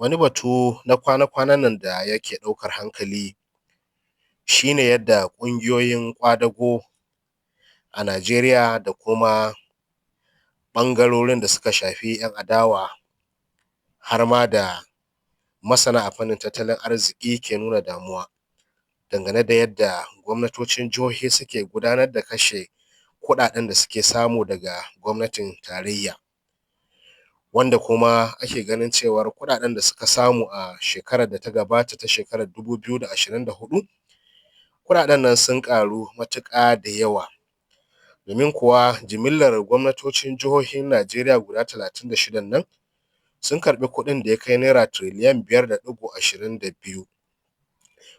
Wani batu na kwana-kwanan nan da yake ɗaukar hankali shine yadda ƙungiyoyin ƙwadago a Najeriya da kuma ɓangarorin da suka shafi 'yan adawa har ma da masana a fannin tattalin arziki ke nuna damuwa dangane da yadda gwamnatocin jihohi suke gudanar da kashe kuɗaɗen da suke samu daga gwamnatin tarayya, wanda kuma ake ganin cewar kuɗaɗen da suka samu a shekarar da ta gabata ta shekarar 2024 kuɗaɗen nan sun ƙaru matuƙa da yawa, domin kuwa jimillar gwamnatocin jihohin Najeriya guda 36 nan sun karɓi kuɗin da ya kai naira tiriliyan 5.22,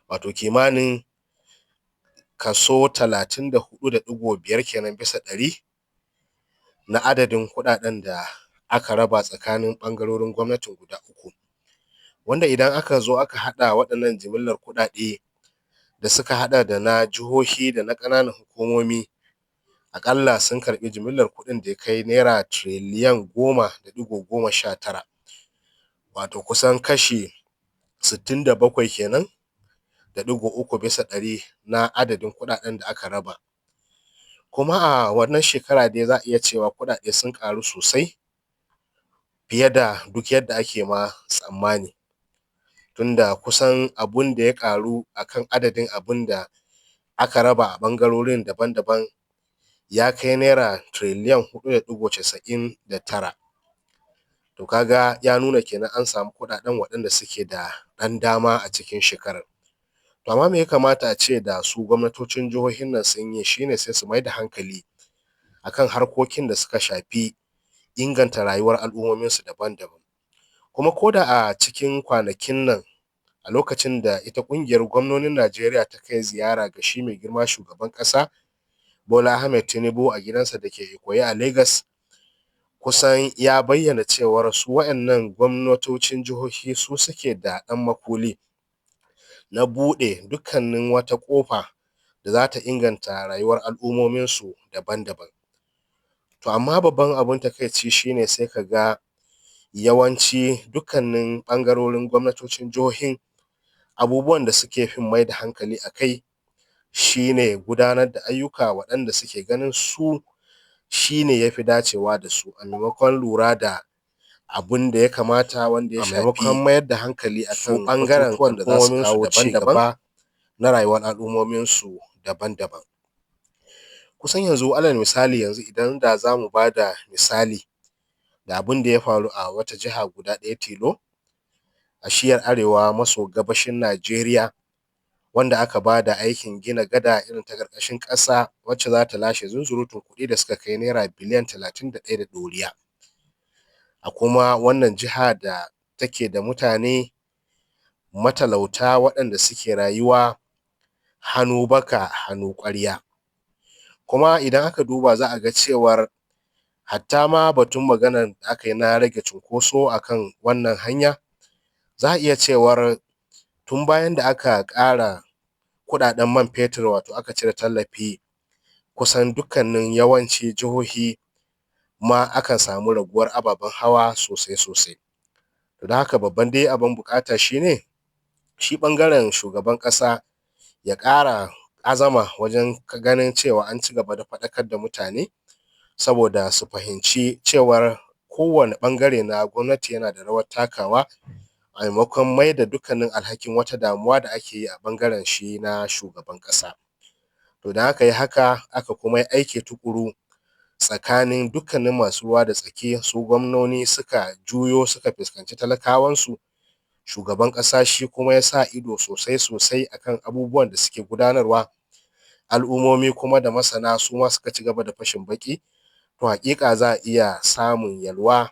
wato kimanin kaso 34.5 kenan bisa ɗari na adadin kuɗaɗen da aka raba tsakanin ɓangarorin gwamnatin guda uku, wanda idan aka zo aka haɗa waɗannan jimillar kuɗaɗe da suka haɗa da na jihohi da na ƙananan hukumomi, aƙalla sun karɓi jimillar kuɗin da ya kai naira tiriliyan 10.19, wato kusan kashi 67 kenan da ɗigo uku bisa ɗari na adadin kuɗaɗen da aka raba. Kuma a wannan shekara dai za a iya cewa kuɗaɗe sun ƙaru sosai fiye da duk yadda ake ma tsammani, tunda kusan abun da ya ƙaru akan adadin abun da aka raba a ɓangarorin daban-daban ya kai naira tiriliyan 4.99. To kaga ya nuna kenan an samu kuɗaɗen waɗanda suke da ɗan dama a cikin shekarar. To amma me ya kamata a ce da su gwamnatocin jihohin nan sun yi shine sai su mai da hankali akan harkokin da suka shafi inganta rayuwar al'ummominsu daban-daban. Kuma ko da a cikin kwanakin nan a lokacin da ita ƙungiyar gwamnonin Najeriya ta kai ziyara ga shi mai girma shugaban ƙasa Bola Ahmed Tinubu a gidansa da ke Ikoyi a Lagos, kusan ya bayyana cewar su waɗannan gwamnatocin jihohi su suke da ɗan makuli na buɗe dukkanin wata ƙofa da za ta inganta rayuwar al'ummominsu daban-daban. To amma babban abin takaici shine sai ka ga yawanci dukkanin ɓangarorin gwamnatocin jihohin abubuwan da suke fin mai da hankali a kai shine gudanar da ayyuka waɗanda suke ganin su shine ya fi dacewa da su, a maimakon lura da abun da ya kamata wanda ya shafi, a maimakon mayar da hankali a kan ɓangaren al'ummominsu da za su kawo ci gaba na rayuwar al'ummominsu daban-daban. Kusan yanzu alal misali yanzu idan da za mu ba da misali da abin da ya faru a wata jiha guda ɗaya tilo a shiyar arewa maso gabashin Najeriya, wanda aka ba da aikin gina gada irin ta ƙarƙashin ƙasa wacce za ta lashe zunzurutun kuɗi da suka kai naira biliyan 31 da ɗoriya. A kuma wannan jiha da take da mutane matalauta waɗanda suke rayuwa hannu baka hannu ƙwarya. Kuma idan aka duba za a ga cewar hatta ma batun maganar da aka yi na rage cunkoso a kan wannan hanya, za a iya cewar tun bayan da aka ƙara kuɗaɗen man fetur wato aka cire tallafi, kusan dukkanin yawanci jihohi ma akan samu raguwar ababen hawa sosai. Don haka babban dai abin buƙata shine shi ɓangaren shugaban ƙasa ya ƙara azama wajen ganin cewa an ci gaba da faɗakar da mutane saboda su fahimci cewar kowane ɓangare na gwamnati yana da rawar takawa a maimakon mai da dukkanin alhakin wata damuwa da ake yi a ɓangaren shi na shugaban ƙasa. To da aka yi haka aka kuma yi aiki tuƙuru tsakanin dukkanin masu ruwa da tsaki, su gwamnoni suka juyo suka fuskanci talakawansu, shugaban ƙasa shi kuma ya sa ido sosai akan abubuwan da suke gudanarwa, al'ummomi kuma da masana su ma suka ci gaba da fashin baƙi, to haƙiƙa za a iya samun yalwa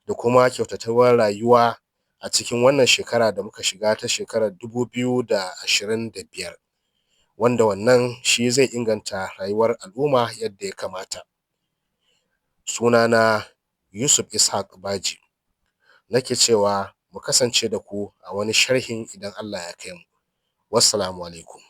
da kuma kyautatuwar rayuwa a cikin wannan shekara da muka shiga ta shekarar 2025, wanda wannan shi zai inganta rayuwar al'umma yadda ya kamata. Sunana Yusuf Ishaq Baji, nake cewa mu kasance da ku a wani sharhin idan Allah ya kai mu. Wassalamu alaikum.